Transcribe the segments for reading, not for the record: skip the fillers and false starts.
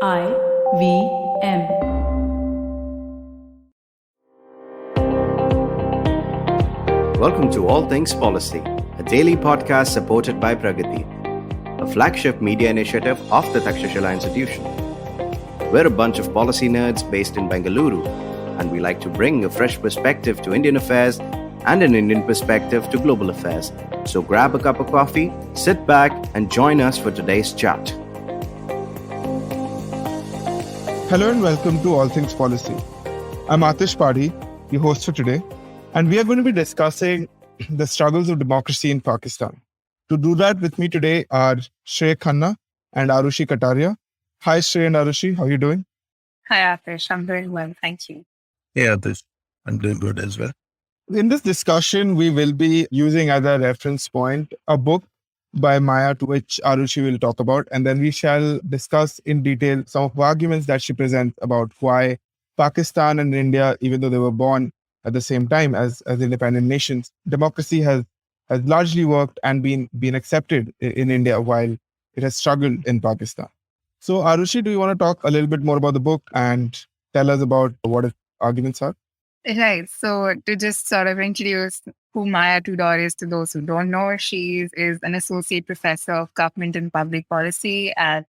IVM. Welcome to All Things Policy, a daily podcast supported by Pragati, a flagship media initiative of the Takshashila Institution. We're a bunch of policy nerds based in Bengaluru, and we like to bring a fresh perspective to Indian affairs and an Indian perspective to global affairs. So grab a cup of coffee, sit back, and join us for today's chat. Hello and welcome to All Things Policy. I'm Atish Padhy, the host for today, and we are going to be discussing the struggles of democracy in Pakistan. To do that with me today are Shrey, Khanna and Aarushi, Kataria. Hi Shrey and Aarushi, how are you doing? Hi, Atish. I'm doing well. Thank you. Hey, Atish. I'm doing good as well. In this discussion, we will be using as a reference point a book by Maya, to which Aarushi will talk about, and then we shall discuss in detail some of the arguments that she presents about why Pakistan and India, even though they were born at the same time as independent nations, democracy has largely worked and been accepted in India while it has struggled in Pakistan. So Aarushi, do you want to talk a little bit more about the book and tell us about what its arguments are? Right. So to just sort of introduce who Maya Tudor is to those who don't know, she is an associate professor of government and public policy at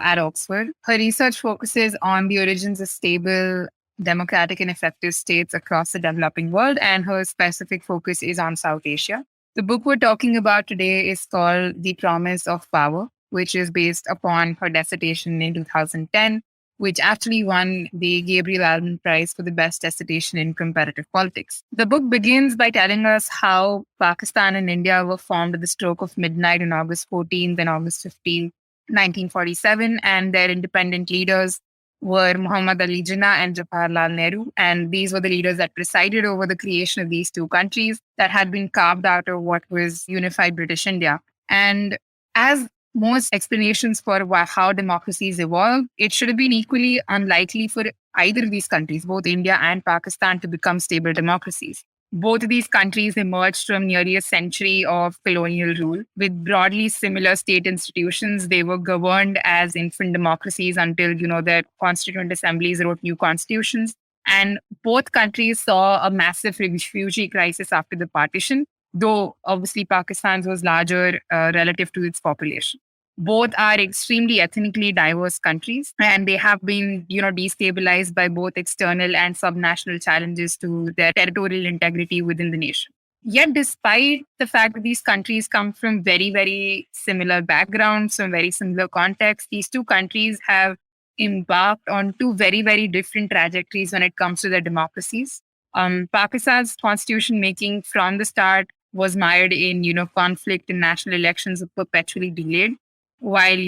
Oxford. Her research focuses on the origins of stable, democratic and effective states across the developing world, and her specific focus is on South Asia. The book we're talking about today is called The Promise of Power, which is based upon her dissertation in 2010, which actually won the Gabriel Allen Prize for the best dissertation in comparative politics. The book begins by telling us how Pakistan and India were formed at the stroke of midnight on August 14th and August 15th, 1947, and their independent leaders were Muhammad Ali Jinnah and Jawaharlal Nehru. And these were the leaders that presided over the creation of these two countries that had been carved out of what was unified British India. And as most explanations for how democracies evolve, it should have been equally unlikely for either of these countries, both India and Pakistan, to become stable democracies. Both of these countries emerged from nearly a century of colonial rule. With broadly similar state institutions, they were governed as infant democracies until, their constituent assemblies wrote new constitutions. And both countries saw a massive refugee crisis after the partition, though obviously Pakistan's was larger relative to its population. Both are extremely ethnically diverse countries, and they have been, destabilized by both external and subnational challenges to their territorial integrity within the nation. Yet, despite the fact that these countries come from very, very similar backgrounds, from very similar contexts, these two countries have embarked on two very, very different trajectories when it comes to their democracies. Pakistan's constitution making from the start was mired in, conflict, and national elections were perpetually delayed, while,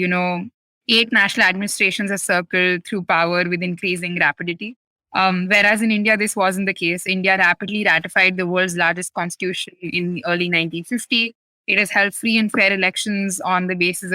8 national administrations have circled through power with increasing rapidity. Whereas in India, this wasn't the case. India rapidly ratified the world's largest constitution in the early 1950. It has held free and fair elections on the basis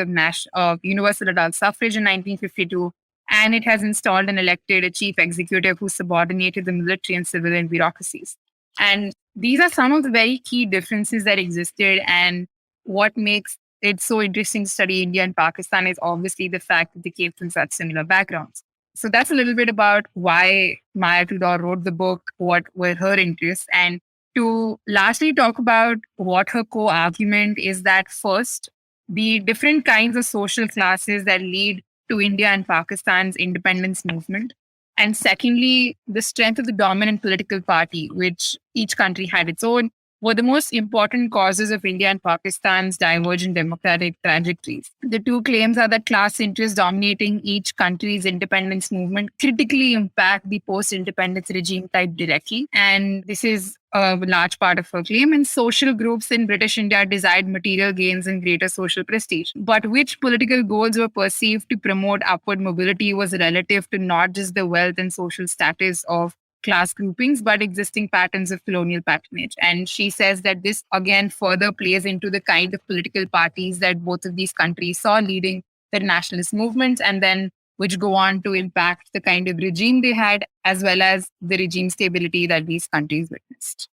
of universal adult suffrage in 1952. And it has installed and elected a chief executive who subordinated the military and civilian bureaucracies. And these are some of the very key differences that existed. And what makes it's so interesting to study India and Pakistan is obviously the fact that they came from such similar backgrounds. So that's a little bit about why Maya Tudor wrote the book, what were her interests, and to lastly talk about what her core argument is that first, the different kinds of social classes that lead to India and Pakistan's independence movement. And secondly, the strength of the dominant political party, which each country had its own, were the most important causes of India and Pakistan's divergent democratic trajectories. The two claims are that class interests dominating each country's independence movement critically impact the post-independence regime type directly. And this is a large part of her claim. And social groups in British India desired material gains and greater social prestige. But which political goals were perceived to promote upward mobility was relative to not just the wealth and social status of class groupings, but existing patterns of colonial patronage. And she says that this again further plays into the kind of political parties that both of these countries saw leading their nationalist movements, and then which go on to impact the kind of regime they had, as well as the regime stability that these countries witnessed.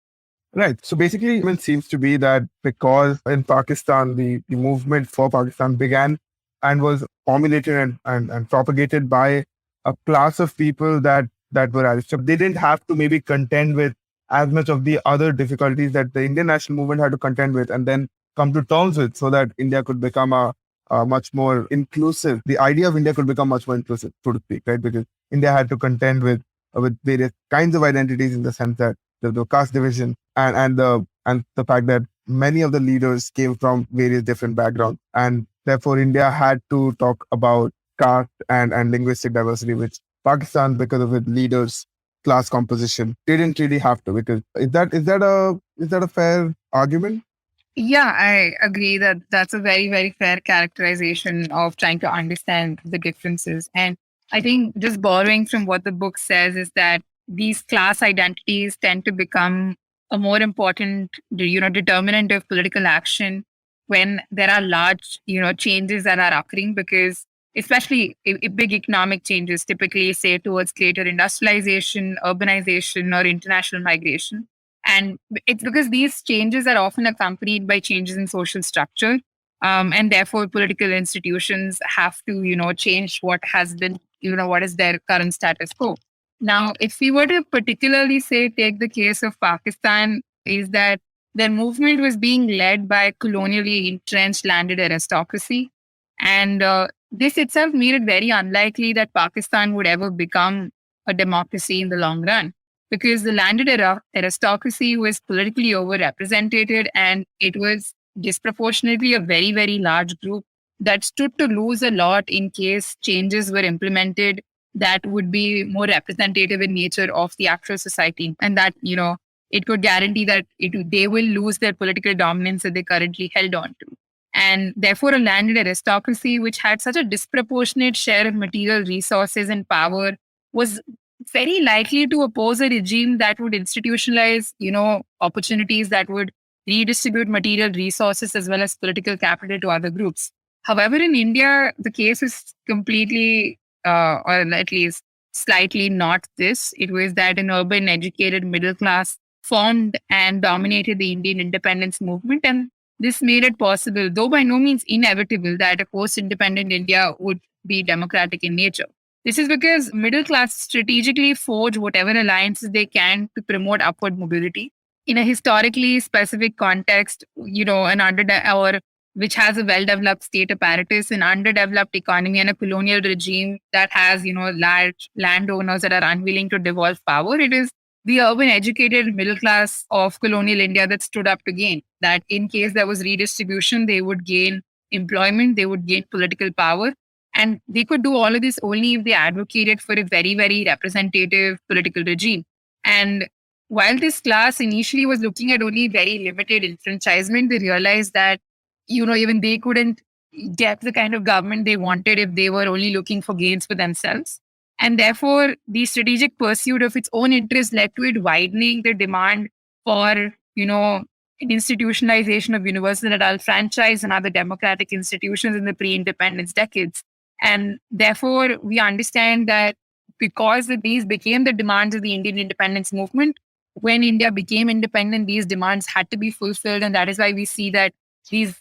Right. So basically, it seems to be that because in Pakistan, the movement for Pakistan began and was formulated and propagated by a class of people that were aristocrats. They didn't have to maybe contend with as much of the other difficulties that the Indian national movement had to contend with, and then come to terms with, so that India could become a much more inclusive. The idea of India could become much more inclusive, so to speak, right? Because India had to contend with various kinds of identities, in the sense that the caste division and the fact that many of the leaders came from various different backgrounds, and therefore India had to talk about caste and linguistic diversity, which Pakistan, because of its leaders' class composition, didn't really have to. Because is that a fair argument? Yeah, I agree that that's a very, very fair characterization of trying to understand the differences. And I think just borrowing from what the book says is that these class identities tend to become a more important, determinant of political action when there are large, changes that are occurring, because especially if big economic changes, typically say towards greater industrialization, urbanization, or international migration. And it's because these changes are often accompanied by changes in social structure. And therefore, political institutions have to, change what has been, what is their current status quo. Now, if we were to particularly say, take the case of Pakistan, is that their movement was being led by a colonially entrenched landed aristocracy. And this itself made it very unlikely that Pakistan would ever become a democracy in the long run, because the landed aristocracy was politically overrepresented, and it was disproportionately a very, very large group that stood to lose a lot in case changes were implemented that would be more representative in nature of the actual society, and that, it could guarantee that they will lose their political dominance that they currently held on to. And therefore, a landed aristocracy, which had such a disproportionate share of material resources and power, was very likely to oppose a regime that would institutionalize, opportunities that would redistribute material resources as well as political capital to other groups. However, in India, the case is completely, or at least slightly not this. It was that an urban, educated middle class formed and dominated the Indian independence movement. And this made it possible, though by no means inevitable, that a post independent India would be democratic in nature. This is because middle class strategically forge whatever alliances they can to promote upward mobility in a historically specific context, or which has a well-developed state apparatus, an underdeveloped economy, and a colonial regime that has, large landowners that are unwilling to devolve power. It is the urban educated middle class of colonial India that stood up to gain. That in case there was redistribution, they would gain employment, they would gain political power. And they could do all of this only if they advocated for a very, very representative political regime. And while this class initially was looking at only very limited enfranchisement, they realized that, even they couldn't get the kind of government they wanted if they were only looking for gains for themselves. And therefore, the strategic pursuit of its own interests led to it widening the demand for, an institutionalization of universal adult franchise and other democratic institutions in the pre-independence decades. And therefore, we understand that because these became the demands of the Indian independence movement, when India became independent, these demands had to be fulfilled. And that is why we see that these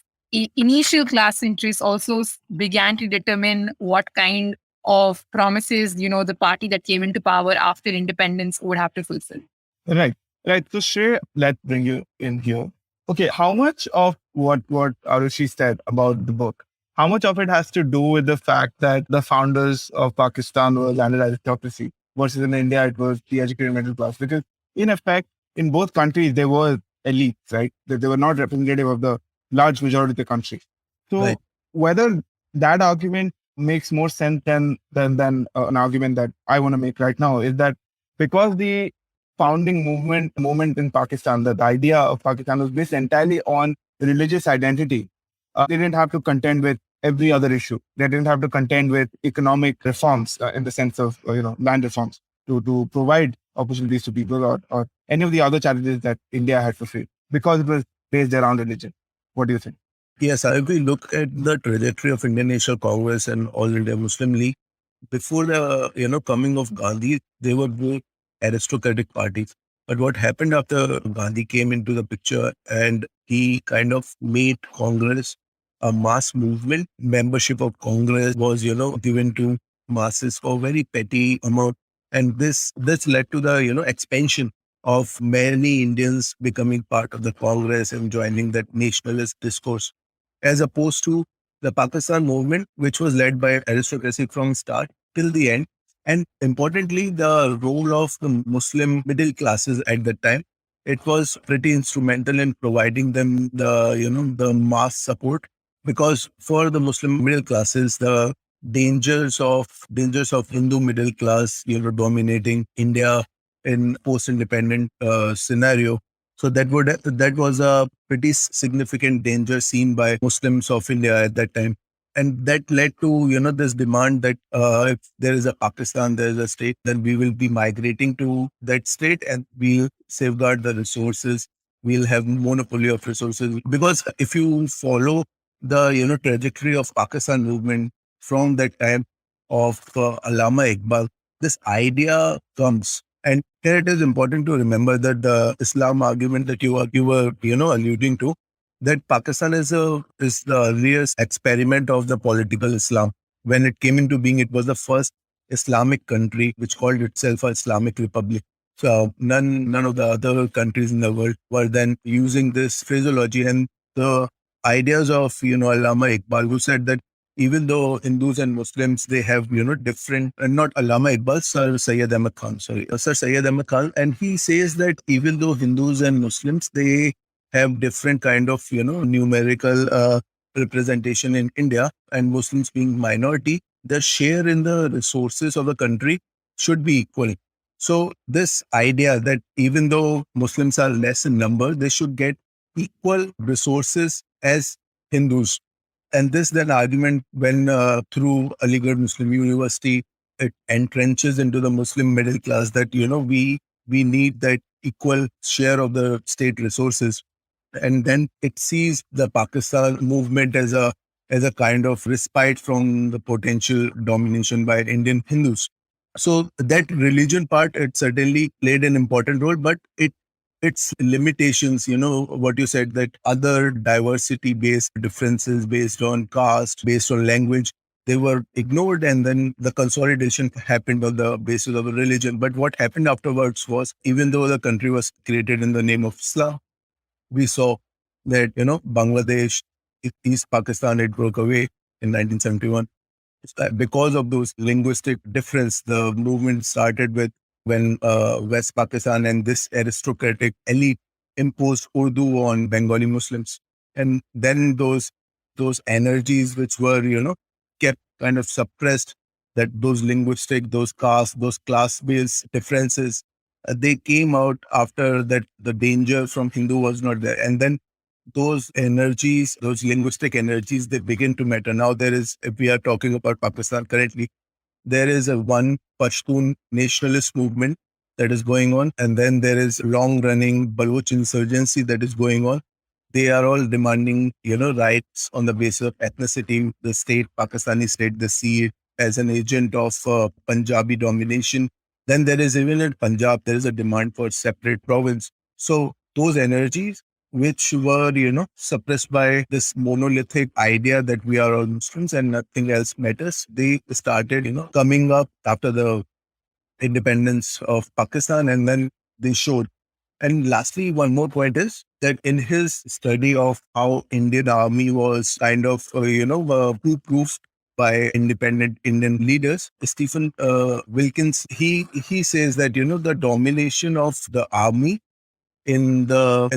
initial class interests also began to determine what kind of promises, the party that came into power after independence would have to fulfill. Right. Right. So Shrey, let's bring you in here. Okay, how much of what Aarushi said about the book, how much of it has to do with the fact that the founders of Pakistan were landed aristocracy versus in India it was the educated middle class? Because in effect, in both countries there were elites, right? They were not representative of the large majority of the country. So Right. whether that argument makes more sense than an argument that I want to make right now is that because the founding movement in Pakistan, that the idea of Pakistan was based entirely on religious identity. They didn't have to contend with every other issue. They didn't have to contend with economic reforms in the sense of land reforms to provide opportunities to people or any of the other challenges that India had to face because it was based around religion. What do you think? Yes, I agree. Look at the trajectory of Indian National Congress and All India Muslim League. Before the coming of Gandhi, they were both aristocratic parties. But what happened after Gandhi came into the picture and he kind of made Congress a mass movement. Membership of Congress was, given to masses for very petty amount. And this led to the, expansion of many Indians becoming part of the Congress and joining that nationalist discourse, as opposed to the Pakistan movement, which was led by aristocracy from start till the end. And importantly, the role of the Muslim middle classes at that time, it was pretty instrumental in providing them the, the mass support, because for the Muslim middle classes, the dangers of Hindu middle class, dominating India in post-independent scenario. So that was a pretty significant danger seen by Muslims of India at that time, and that led to this demand that if there is a Pakistan, there is a state, then we will be migrating to that state and we'll safeguard the resources. We'll have monopoly of resources, because if you follow the trajectory of Pakistan movement from that time of Allama Iqbal, this idea comes. And here it is important to remember that the Islam argument that you were alluding to, that Pakistan is the earliest experiment of the political Islam. When it came into being, it was the first Islamic country which called itself an Islamic Republic. So none of the other countries in the world were then using this phraseology. And the ideas of Allama Iqbal, who said that even though Hindus and Muslims, they have different, and not Allama Iqbal, Sir Syed Ahmad Khan, sorry, Sir Syed Ahmad Khan, and he says that even though Hindus and Muslims, they have different kind of numerical representation in India, and Muslims being minority, the share in the resources of the country should be equal. So this idea that even though Muslims are less in number, they should get equal resources as Hindus. And this then argument, when through Aligarh Muslim University, it entrenches into the Muslim middle class that we need that equal share of the state resources. And then it sees the Pakistan movement as a kind of respite from the potential domination by Indian Hindus. So that religion part, it certainly played an important role, but its limitations, what you said, that other diversity based differences based on caste, based on language, they were ignored, and then the consolidation happened on the basis of religion. But what happened afterwards was, even though the country was created in the name of Islam, we saw that, Bangladesh, East Pakistan, it broke away in 1971. Because of those linguistic difference, the movement started with when West Pakistan and this aristocratic elite imposed Urdu on Bengali Muslims. And then those energies which were, kept kind of suppressed, that those linguistic, those caste, those class-based differences, they came out after that. The danger from Hindu was not there. And then those energies, those linguistic energies, they begin to matter. Now there is, if we are talking about Pakistan currently, there is a one Pashtun nationalist movement that is going on. And then there is long-running Baloch insurgency that is going on. They are all demanding, rights on the basis of ethnicity. The state, Pakistani state, they see it as an agent of Punjabi domination. Then there is, even in Punjab, there is a demand for separate province. So those energies, which were, suppressed by this monolithic idea that we are all Muslims and nothing else matters, they started, coming up after the independence of Pakistan, and then they showed. And lastly, one more point is that in his study of how Indian army was kind of, foolproof by independent Indian leaders, Stephen Wilkins, he says that, the domination of the army in the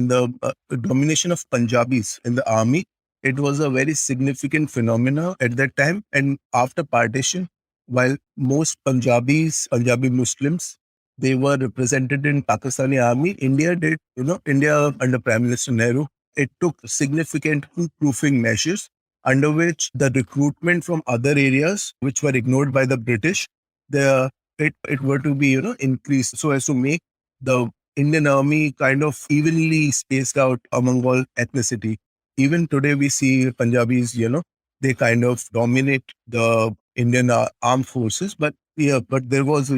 domination of Punjabis in the army, it was a very significant phenomena at that time. And after partition, while most Punjabi Muslims, they were represented in Pakistani army, India did, India under Prime Minister Nehru, it took significant proofing measures, under which the recruitment from other areas, which were ignored by the British, the it were to be, increased, so as to make the Indian army kind of evenly spaced out among all ethnicity. Even today, we see Punjabis, they kind of dominate the Indian armed forces. But yeah, but there was,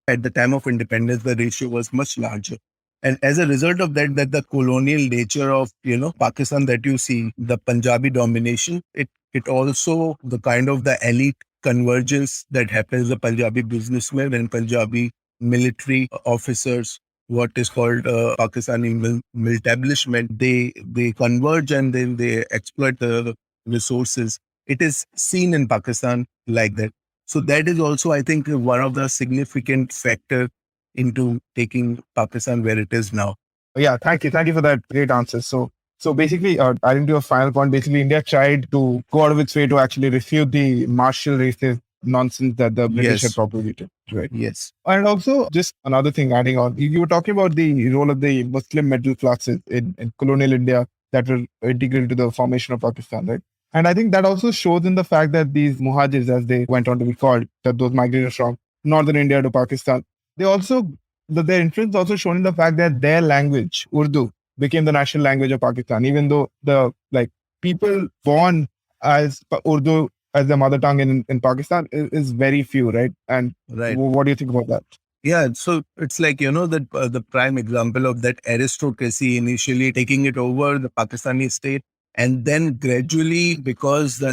at the time of independence, the ratio was much larger. And as a result of that the colonial nature of, Pakistan that you see, the Punjabi domination, it also the kind of the elite convergence that happens, the Punjabi businessmen and Punjabi military officers, what is called Pakistani militablishment, they converge and then they exploit the resources. It is seen in Pakistan like that. So that is also, I think, one of the significant factor into taking Pakistan where it is now. Yeah, thank you for that great answer. So basically, adding to a final point, basically India tried to go out of its way to actually refute the martial racist nonsense that the British had Yes, propagated, right? yes, And also, just another thing adding on, you were talking about the role of the Muslim middle classes in colonial India that were integral to the formation of Pakistan, right? And I think that also shows in the fact that these muhajirs, as they went on to be called, that those migrators from northern India to Pakistan, they also, their influence also shown in the fact that their language, Urdu, became the national language of Pakistan, even though the like people born as Urdu as their mother tongue in Pakistan is very few, right? And right. what do you think about that? Yeah, so it's like, that the prime example of that aristocracy initially taking it over the Pakistani state, and then gradually, because the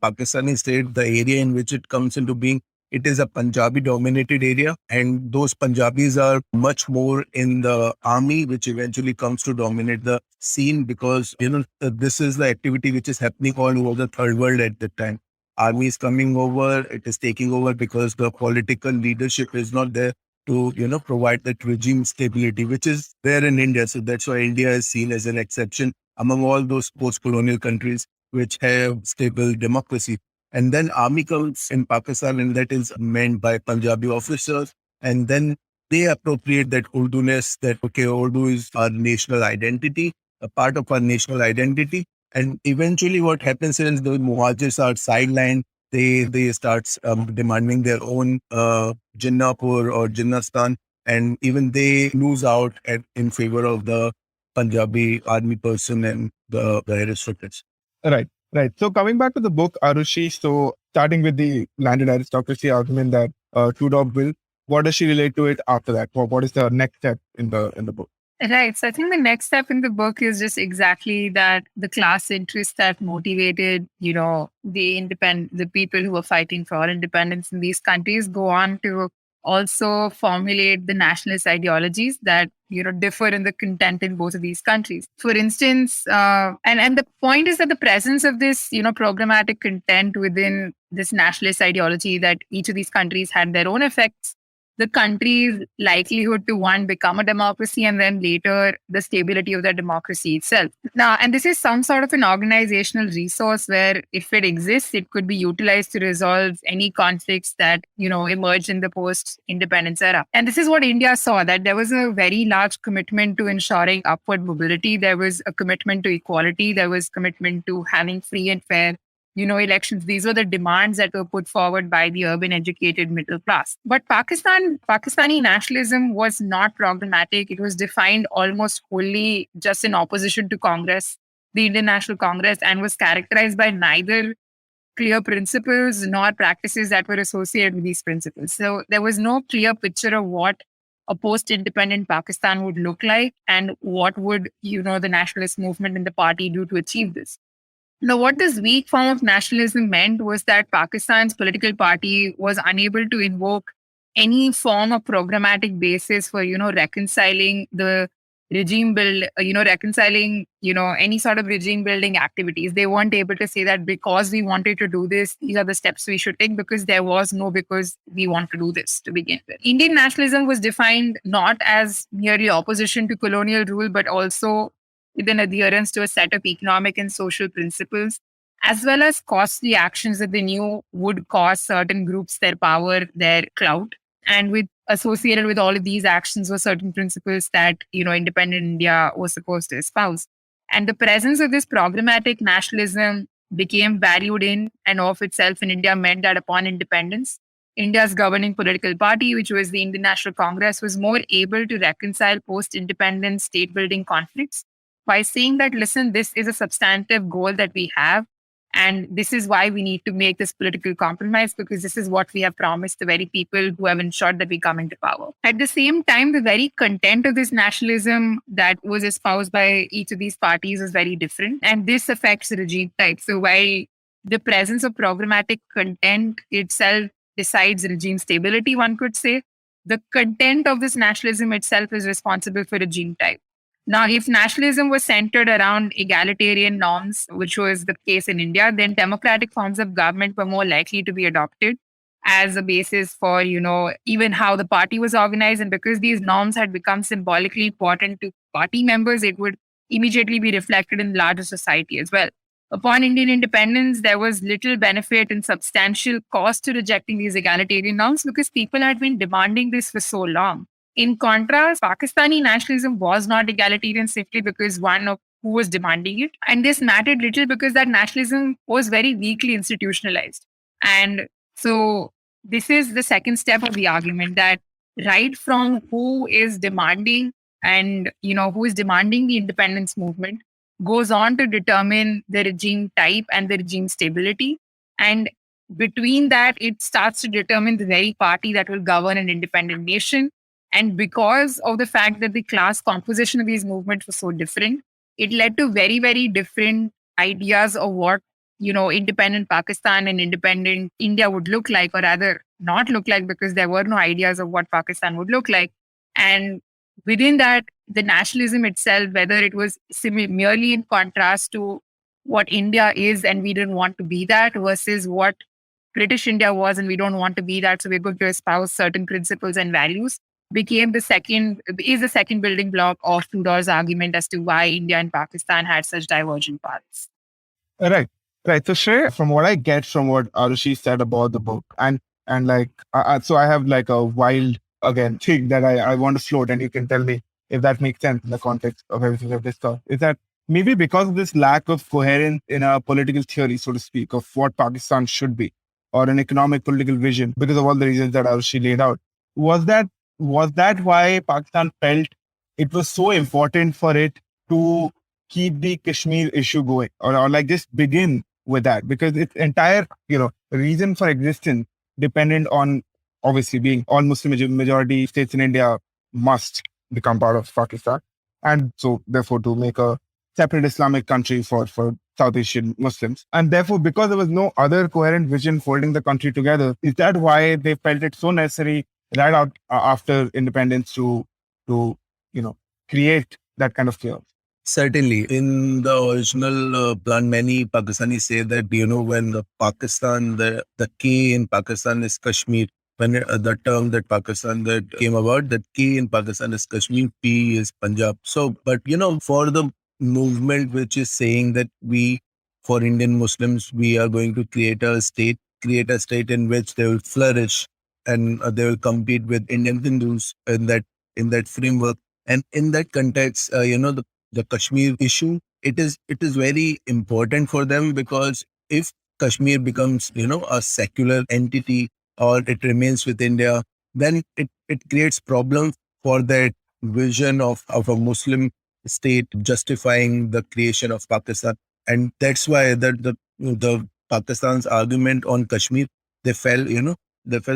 Pakistani state, the area in which it comes into being, it is a Punjabi dominated area, and those Punjabis are much more in the army, which eventually comes to dominate the scene because, this is the activity which is happening all over the third world at the time. Army is coming over, it is taking over because the political leadership is not there to, provide that regime stability, which is there in India. So that's why India is seen as an exception among all those post-colonial countries which have stable democracy. And then army comes in Pakistan, and that is meant by Punjabi officers. And then they appropriate that Urdu-ness, that, okay, Urdu is our national identity, a part of our national identity. And eventually what happens is the Muhajirs are sidelined. They start demanding their own Jinnapur or Jinnastan, and even they lose out in favor of the Punjabi army person and the aristocrats. Right, right. So coming back to the book, Aarushi, so starting with the landed aristocracy argument that Tudor built, what does she relate to it after that? What is the next step in the book? Right. So I think the next step in the book is just exactly that the class interests that motivated, the people who were fighting for independence in these countries go on to also formulate the nationalist ideologies that, differ in the content in both of these countries. For instance, and the point is that the presence of this, programmatic content within this nationalist ideology that each of these countries had their own effects the country's likelihood to one become a democracy and then later the stability of that democracy itself. Now, and this is some sort of an organizational resource where if it exists, it could be utilized to resolve any conflicts that, emerged in the post-independence era. And this is what India saw, that there was a very large commitment to ensuring upward mobility. There was a commitment to equality. There was commitment to having free and fair elections. These were the demands that were put forward by the urban educated middle class. But Pakistani nationalism was not programmatic. It was defined almost wholly just in opposition to Congress, the Indian National Congress, and was characterized by neither clear principles nor practices that were associated with these principles. So there was no clear picture of what a post-independent Pakistan would look like and what would, the nationalist movement and the party do to achieve this. Now, what this weak form of nationalism meant was that Pakistan's political party was unable to invoke any form of programmatic basis for, reconciling the regime build, reconciling, any sort of regime building activities. They weren't able to say that because we wanted to do this, these are the steps we should take, because there was no because we want to do this to begin with. Indian nationalism was defined not as merely opposition to colonial rule, but also with an adherence to a set of economic and social principles, as well as costly actions that they knew would cost certain groups their power, their clout. And associated with all of these actions were certain principles that, independent India was supposed to espouse. And the presence of this programmatic nationalism became valued in and of itself in India meant that upon independence, India's governing political party, which was the Indian National Congress, was more able to reconcile post-independence state-building conflicts by saying that, listen, this is a substantive goal that we have. And this is why we need to make this political compromise, because this is what we have promised the very people who have ensured that we come into power. At the same time, the very content of this nationalism that was espoused by each of these parties is very different. And this affects the regime type. So while the presence of programmatic content itself decides regime stability, one could say, the content of this nationalism itself is responsible for regime type. Now, if nationalism was centered around egalitarian norms, which was the case in India, then democratic forms of government were more likely to be adopted as a basis for, even how the party was organized. And because these norms had become symbolically important to party members, it would immediately be reflected in larger society as well. Upon Indian independence, there was little benefit and substantial cost to rejecting these egalitarian norms because people had been demanding this for so long. In contrast, Pakistani nationalism was not egalitarian simply because one of who was demanding it. And this mattered little because that nationalism was very weakly institutionalized. And so this is the second step of the argument, that right from who is demanding and who is demanding the independence movement goes on to determine the regime type and the regime stability. And between that, it starts to determine the very party that will govern an independent nation. And because of the fact that the class composition of these movements was so different, it led to very, very different ideas of what, independent Pakistan and independent India would look like, or rather not look like, because there were no ideas of what Pakistan would look like. And within that, the nationalism itself, whether it was merely in contrast to what India is and we didn't want to be that, versus what British India was and we don't want to be that, so we're going to espouse certain principles and values, is the second building block of Tudor's argument as to why India and Pakistan had such divergent paths. Right. Right. So Shrey, from what I get from what Aarushi said about the book, and like, so I have like a wild, again, thing that I want to float, and you can tell me if that makes sense in the context of everything I've discussed, is that maybe because of this lack of coherence in a political theory, so to speak, of what Pakistan should be, or an economic political vision, because of all the reasons that Aarushi laid out, was that why Pakistan felt it was so important for it to keep the Kashmir issue going, or like just begin with that, because its entire, reason for existence dependent on obviously being all Muslim majority states in India must become part of Pakistan. And so therefore to make a separate Islamic country for South Asian Muslims. And therefore, because there was no other coherent vision holding the country together, is that why they felt it so necessary right out after independence to create that kind of chaos? Certainly. In the original plan, many Pakistanis say that, when the K in Pakistan is Kashmir, when the term that Pakistan that came about, that K in Pakistan is Kashmir, P is Punjab. So, but, for the movement which is saying that for Indian Muslims, we are going to create a state in which they will flourish and they will compete with Indian Hindus in that framework. And in that context, the Kashmir issue, it is very important for them, because if Kashmir becomes, a secular entity, or it remains with India, then it creates problems for that vision of a Muslim state justifying the creation of Pakistan. And that's why the Pakistan's argument on Kashmir, they fell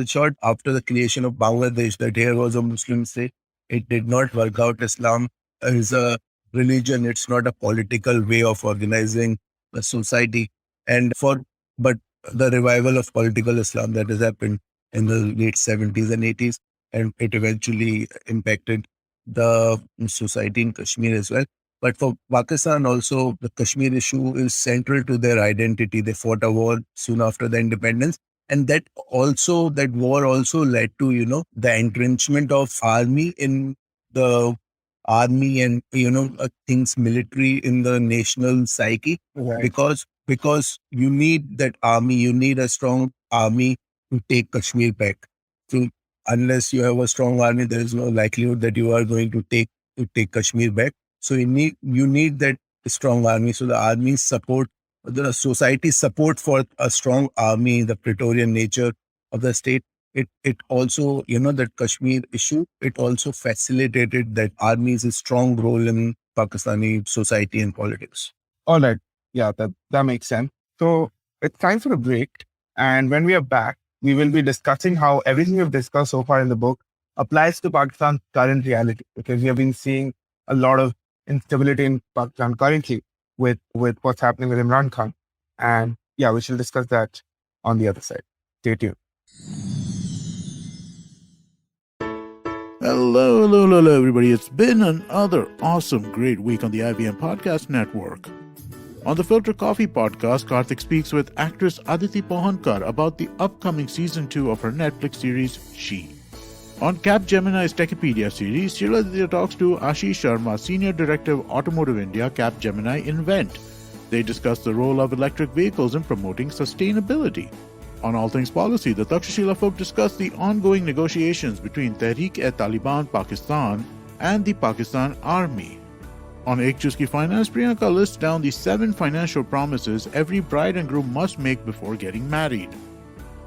short after the creation of Bangladesh, that here was a Muslim state. It did not work out. Islam is a religion. It's not a political way of organizing a society. But the revival of political Islam that has happened in the late 70s and 80s, and it eventually impacted the society in Kashmir as well. But for Pakistan also, the Kashmir issue is central to their identity. They fought a war soon after the independence. And that war also led to, the entrenchment of army in the army and, things military in the national psyche. Right. Because you need that army, you need a strong army to take Kashmir back. So unless you have a strong army, there is no likelihood that you are going to take Kashmir back. So you need that strong army. So the army support, the society's support for a strong army, the Praetorian nature of the state. It also, that Kashmir issue, it also facilitated that army's strong role in Pakistani society and politics. All right. Yeah, that makes sense. So it's time for a break. And when we are back, we will be discussing how everything we've discussed so far in the book applies to Pakistan's current reality, because we have been seeing a lot of instability in Pakistan currently with what's happening with Imran Khan. And yeah, we shall discuss that on the other side. Stay tuned. Hello, everybody. It's been another awesome, great week on the IVM Podcast Network. On the Filter Coffee podcast, Karthik speaks with actress Aditi Pohankar about the upcoming season 2 of her Netflix series, She. On Capgemini's Techipedia series, Sheila Aditya talks to Ashish Sharma, Senior Director of Automotive India, Capgemini Invent. They discuss the role of electric vehicles in promoting sustainability. On All Things Policy, the Takshashila folk discuss the ongoing negotiations between Tehreek-e-Taliban Pakistan and the Pakistan Army. On Ek Chuski Finance, Priyanka lists down the 7 financial promises every bride and groom must make before getting married.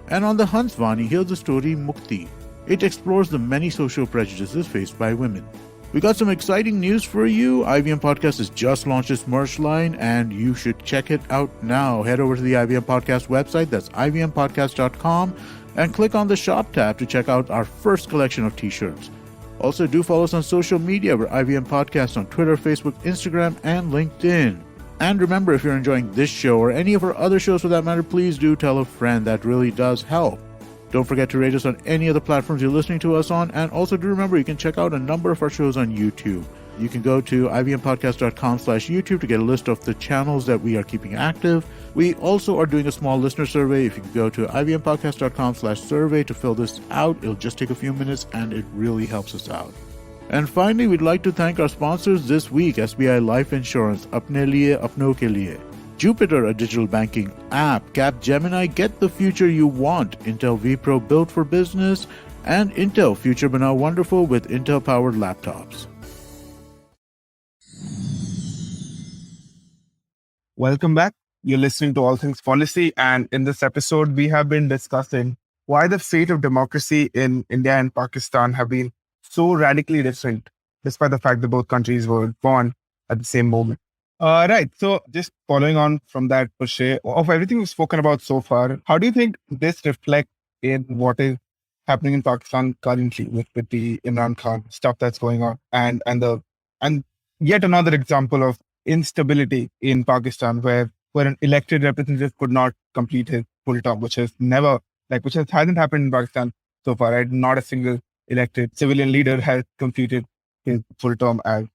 And on the Hansvani, here's the story Mukti. It explores the many social prejudices faced by women. We got some exciting news for you. IVM Podcast has just launched its merch line, and you should check it out now. Head over to the IVM Podcast website, that's ivmpodcast.com, and click on the shop tab to check out our first collection of t-shirts. Also, do follow us on social media. We're IVM Podcast on Twitter, Facebook, Instagram, and LinkedIn. And remember, if you're enjoying this show or any of our other shows for that matter, please do tell a friend. That really does help. Don't forget to rate us on any of the platforms you're listening to us on. And also do remember, you can check out a number of our shows on YouTube. You can go to ivmpodcast.com/YouTube to get a list of the channels that we are keeping active. We also are doing a small listener survey. If you can go to ivmpodcast.com/survey to fill this out, it'll just take a few minutes and it really helps us out. And finally, we'd like to thank our sponsors this week, SBI Life Insurance, Apne Liye, Apno Ke Liye. Jupiter, a digital banking app. Capgemini, get the future you want. Intel vPro, built for business. And Intel, future but now wonderful with Intel-powered laptops. Welcome back. You're listening to All Things Policy. And in this episode, we have been discussing why the fate of democracy in India and Pakistan have been so radically different, despite the fact that both countries were born at the same moment. Right. So just following on from that, Shrey, of everything we've spoken about so far, how do you think this reflects in what is happening in Pakistan currently with the Imran Khan stuff that's going on, and yet another example of instability in Pakistan where an elected representative could not complete his full term, which hasn't happened in Pakistan so far, right? Not a single elected civilian leader has completed his full term as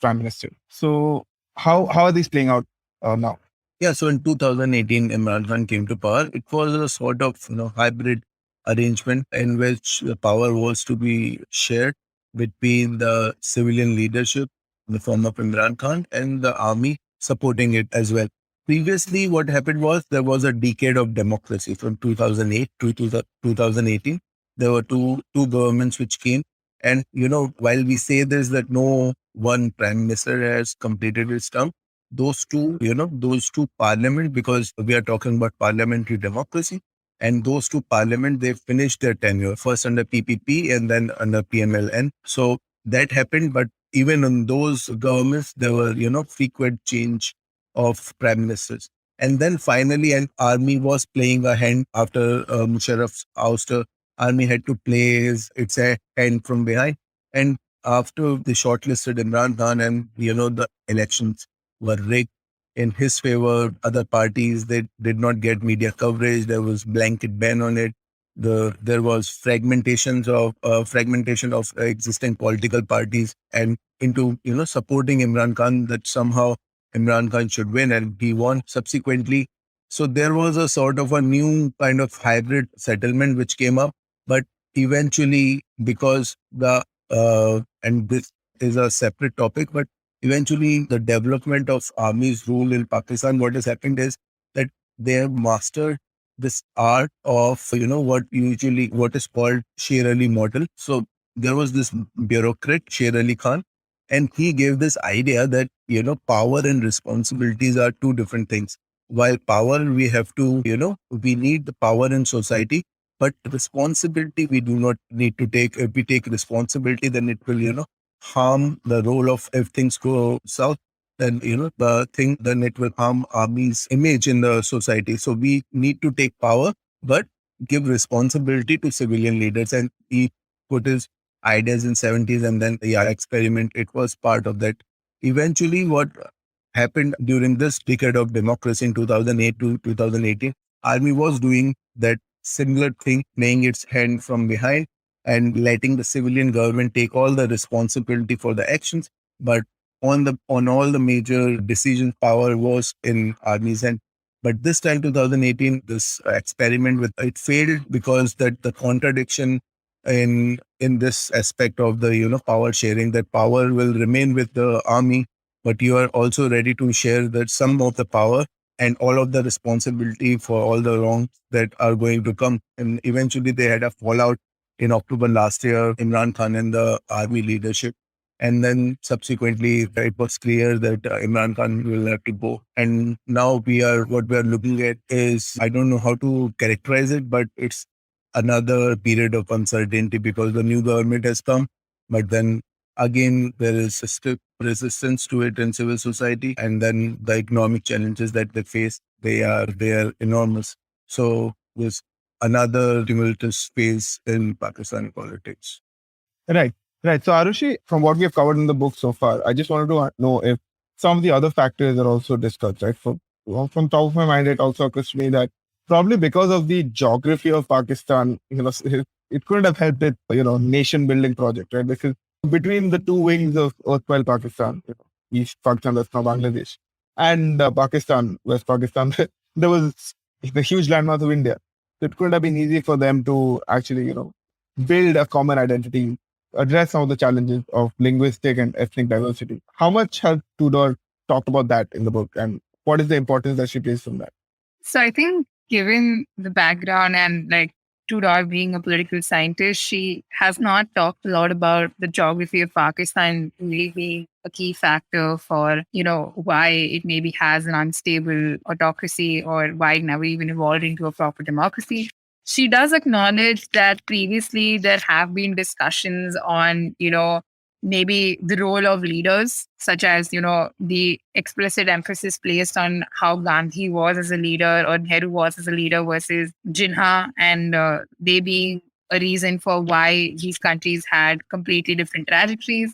prime minister. So how are these playing out now? Yeah, so in 2018, Imran Khan came to power. It was a sort of hybrid arrangement in which the power was to be shared between the civilian leadership in the form of Imran Khan and the army supporting it as well. Previously, what happened was there was a decade of democracy from 2008 to 2018. There were two governments which came. And, while we say this, that no one prime minister has completed his term, those two parliament, because we are talking about parliamentary democracy, and those two parliament, they finished their tenure, first under PPP and then under PMLN. So that happened. But even in those governments, there were, frequent change of prime ministers. And then finally, an army was playing a hand after Musharraf's ouster. Army had to play its hand from behind. And after the shortlisted Imran Khan and, the elections were rigged in his favor, other parties, they did not get media coverage. There was blanket ban on it. There was fragmentation of existing political parties and into, supporting Imran Khan, that somehow Imran Khan should win, and he won subsequently. So there was a sort of a new kind of hybrid settlement which came up. But eventually, because and this is a separate topic, but eventually the development of army's rule in Pakistan, what has happened is that they have mastered this art of, what is called Sher Ali model. So there was this bureaucrat, Sher Ali Khan, and he gave this idea that, power and responsibilities are two different things. While power, we have to, we need the power in society, but responsibility we do not need to take. If we take responsibility, then it will, harm the role of, if things go south, then then it will harm army's image in the society. So we need to take power, but give responsibility to civilian leaders. And he put his ideas in 70s, and then the experiment, it was part of that. Eventually, what happened during this decade of democracy in 2008 to 2018, army was doing that similar thing, playing its hand from behind and letting the civilian government take all the responsibility for the actions. But on all the major decisions, power was in army's hand. But this time, 2018, this experiment with it failed because that the contradiction in this aspect of the power sharing, that power will remain with the army, but you are also ready to share that some of the power and all of the responsibility for all the wrongs that are going to come. And eventually, they had a fallout in October last year, Imran Khan and the army leadership. And then subsequently, it was clear that Imran Khan will have to go. And now what we are looking at is, I don't know how to characterize it, but it's another period of uncertainty because the new government has come. But then again, there is a stiff resistance to it in civil society. And then the economic challenges that they face, they are enormous. So there's another tumultuous phase in Pakistani politics. Right. Right. So, Arushi, from what we have covered in the book so far, I just wanted to know if some of the other factors are also discussed, right? From top of my mind, it also occurs to me that probably because of the geography of Pakistan, it couldn't have helped it, nation building project, right? Because between the two wings of erstwhile Pakistan, East Pakistan, that's now Bangladesh, and Pakistan, West Pakistan, there was the huge landmass of India. So it couldn't have been easy for them to actually, build a common identity, address some of the challenges of linguistic and ethnic diversity. How much has Tudor talked about that in the book, and what is the importance that she places from that? So I think given the background and like Tudor being a political scientist, she has not talked a lot about the geography of Pakistan really being a key factor for, why it maybe has an unstable autocracy or why it never even evolved into a proper democracy. She does acknowledge that previously there have been discussions on, maybe the role of leaders, such as, the explicit emphasis placed on how Gandhi was as a leader or Nehru was as a leader versus Jinnah, and they being a reason for why these countries had completely different trajectories,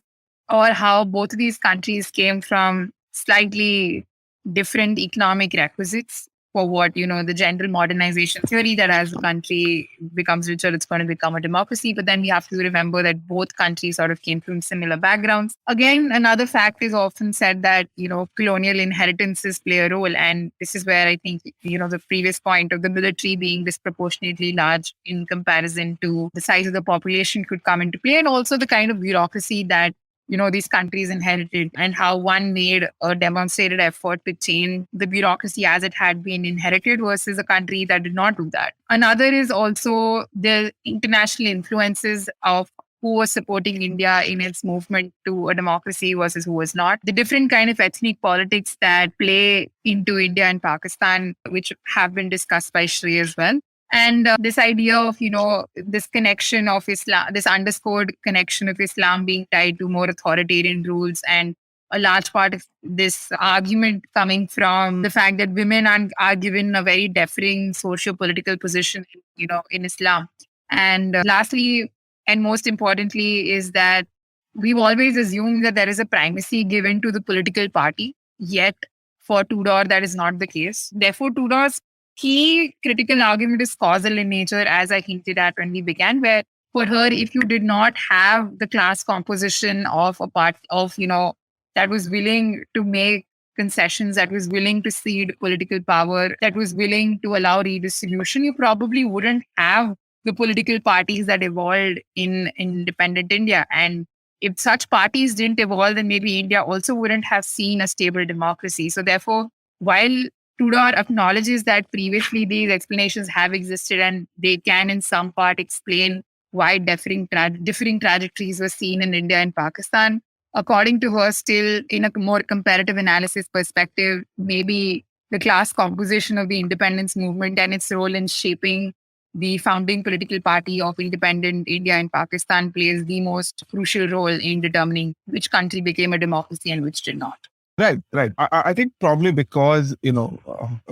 or how both of these countries came from slightly different economic requisites for what, the general modernization theory that as the country becomes richer, it's going to become a democracy. But then we have to remember that both countries sort of came from similar backgrounds. Again, another fact is often said that, colonial inheritances play a role. And this is where I think, the previous point of the military being disproportionately large in comparison to the size of the population could come into play. And also the kind of bureaucracy that these countries inherited, and how one made a demonstrated effort to change the bureaucracy as it had been inherited versus a country that did not do that. Another is also the international influences of who was supporting India in its movement to a democracy versus who was not. The different kind of ethnic politics that play into India and Pakistan, which have been discussed by Shrey as well. And this idea of, this connection of Islam, this underscored connection of Islam being tied to more authoritarian rules, and a large part of this argument coming from the fact that women are given a very deferring socio-political position, in Islam. And lastly, and most importantly, is that we've always assumed that there is a primacy given to the political party. Yet, for Tudor, that is not the case. Therefore, Tudor's key critical argument is causal in nature, as I hinted at when we began, where for her, if you did not have the class composition of a part of, that was willing to make concessions, that was willing to cede political power, that was willing to allow redistribution, you probably wouldn't have the political parties that evolved in independent India. And if such parties didn't evolve, then maybe India also wouldn't have seen a stable democracy. So therefore, while Tudor acknowledges that previously these explanations have existed and they can in some part explain why differing trajectories were seen in India and Pakistan. According to her, still in a more comparative analysis perspective, maybe the class composition of the independence movement and its role in shaping the founding political party of independent India and Pakistan plays the most crucial role in determining which country became a democracy and which did not. Right, right. I think probably because,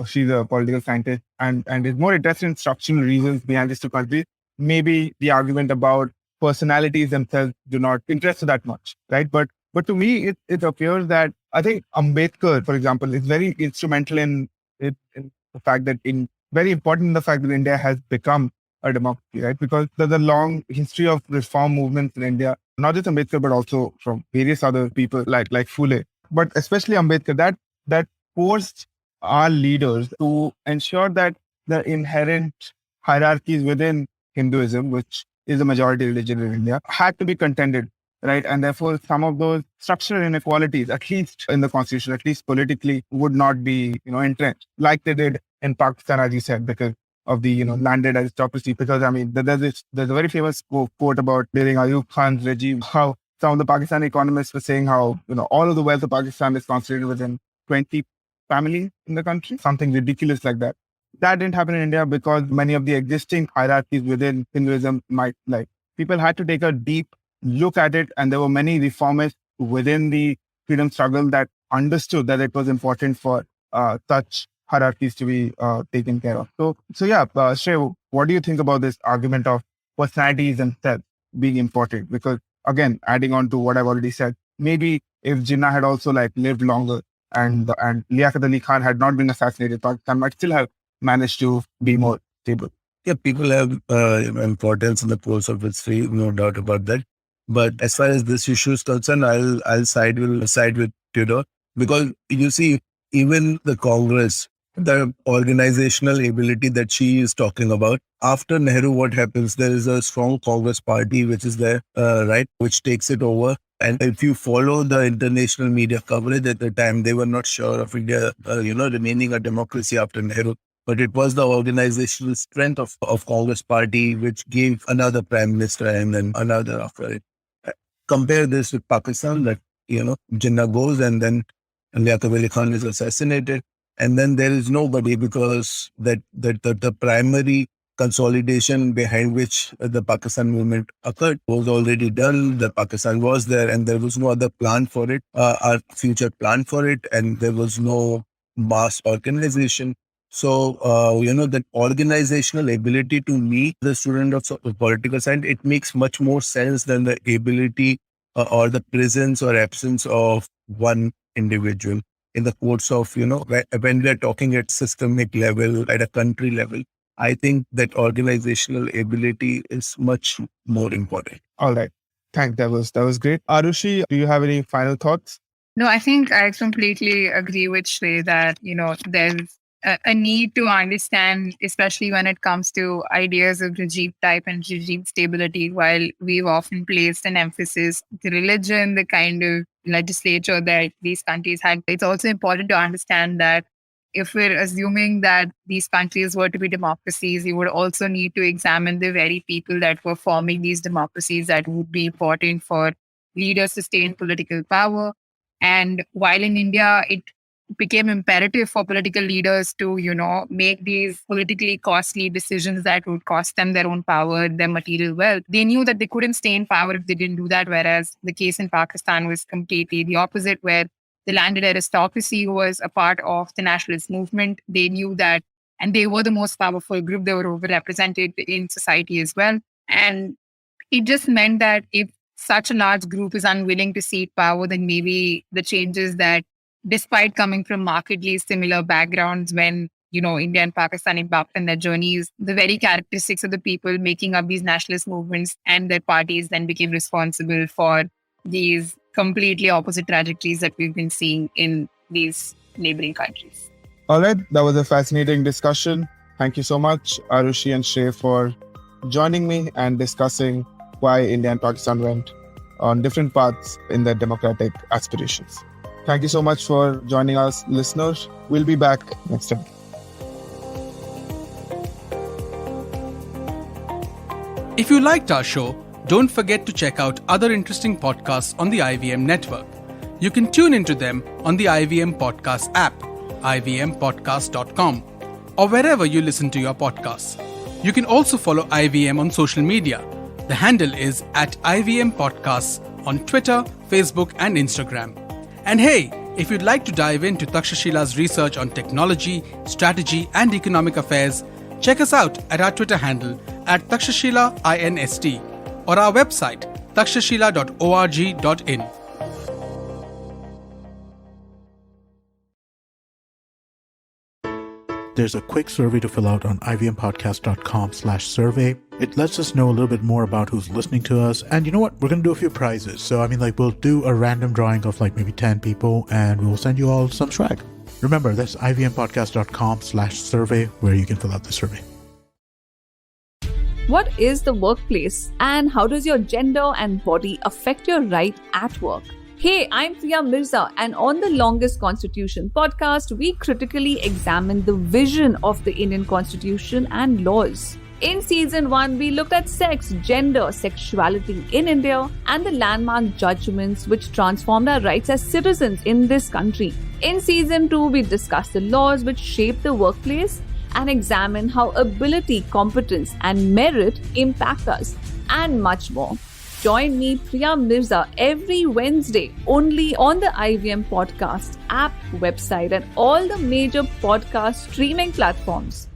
she's a political scientist and is more interested in structural reasons behind these two countries, maybe the argument about personalities themselves do not interest her that much, right? But to me, it appears that I think Ambedkar, for example, is very instrumental in the fact that very important in the fact that India has become a democracy, right? Because there's a long history of reform movements in India, not just Ambedkar, but also from various other people like Phule, but especially Ambedkar, that forced our leaders to ensure that the inherent hierarchies within Hinduism, which is a majority religion in India, had to be contended, right? And therefore, some of those structural inequalities, at least in the constitution, at least politically, would not be, entrenched like they did in Pakistan, as you said, because of the landed aristocracy. Because I mean, there's a very famous quote about during Ayub Khan's regime, how some of the Pakistani economists were saying how all of the wealth of Pakistan is concentrated within 20 families in the country, something ridiculous like that. That didn't happen in India because many of the existing hierarchies within Hinduism people had to take a deep look at it, and there were many reformists within the freedom struggle that understood that it was important for such hierarchies to be taken care of. So yeah, Shrey, what do you think about this argument of personalities themselves being important? Because again, adding on to what I've already said, maybe if Jinnah had also lived longer and Liaquat Ali Khan had not been assassinated, Pakistan might still have managed to be more stable. Yeah, people have importance in the course of history, no doubt about that. But as far as this issue is concerned, I'll side with Tudor, because you see, even the Congress, the organizational ability that she is talking about, after Nehru, what happens? There is a strong Congress party which is there, right, which takes it over. And if you follow the international media coverage at the time, they were not sure of India, remaining a democracy after Nehru. But it was the organizational strength of Congress party which gave another prime minister and then another after it. Compare this with Pakistan, that, Jinnah goes and then Liaquat Ali Khan is assassinated. And then there is nobody, because the primary consolidation behind which the Pakistan movement occurred was already done. The Pakistan was there and there was no other plan for it, our future plan for it. And there was no mass organization. So, that organizational ability, to me, the student of political science, it makes much more sense than the ability or the presence or absence of one individual. In the course of, when we are talking at systemic level, at a country level, I think that organizational ability is much more important. All right. Thanks. That was great. Aarushi, do you have any final thoughts? No, I think I completely agree with Shrey that, there's a need to understand, especially when it comes to ideas of regime type and regime stability, while we've often placed an emphasis to religion, the kind of legislature that these countries had. It's also important to understand that if we're assuming that these countries were to be democracies, you would also need to examine the very people that were forming these democracies that would be important for leaders to stay in political power. And while in India, it became imperative for political leaders to, make these politically costly decisions that would cost them their own power, their material wealth. They knew that they couldn't stay in power if they didn't do that, whereas the case in Pakistan was completely the opposite, where the landed aristocracy was a part of the nationalist movement. They knew that, and they were the most powerful group. They were overrepresented in society as well. And it just meant that if such a large group is unwilling to cede power, then maybe the changes that, despite coming from markedly similar backgrounds, when, India and Pakistan embarked on their journeys, the very characteristics of the people making up these nationalist movements and their parties then became responsible for these completely opposite trajectories that we've been seeing in these neighboring countries. All right. That was a fascinating discussion. Thank you so much, Aarushi and Shrey, for joining me and discussing why India and Pakistan went on different paths in their democratic aspirations. Thank you so much for joining us, listeners. We'll be back next time. If you liked our show, don't forget to check out other interesting podcasts on the IVM network. You can tune into them on the IVM Podcast app, ivmpodcast.com, or wherever you listen to your podcasts. You can also follow IVM on social media. The handle is @IVM Podcasts on Twitter, Facebook, and Instagram. And hey, If you'd like to dive into Takshashila's research on technology, strategy, and economic affairs, check us out at our Twitter handle at TakshashilaINST or our website takshashila.org.in. There's a quick survey to fill out on ivmpodcast.com/survey. It lets us know a little bit more about who's listening to us. And you know what? We're going to do a few prizes. So, we'll do a random drawing of maybe 10 people and we'll send you all some swag. Remember, that's ivmpodcast.com/survey where you can fill out the survey. What is the workplace and how does your gender and body affect your right at work? Hey, I'm Priya Mirza, and on the Longest Constitution podcast, we critically examine the vision of the Indian Constitution and laws. In season 1, we looked at sex, gender, sexuality in India, and the landmark judgments which transformed our rights as citizens in this country. In season 2, we discussed the laws which shape the workplace and examine how ability, competence, and merit impact us, and much more. Join me, Priya Mirza, every Wednesday only on the IVM Podcast app, website, and all the major podcast streaming platforms.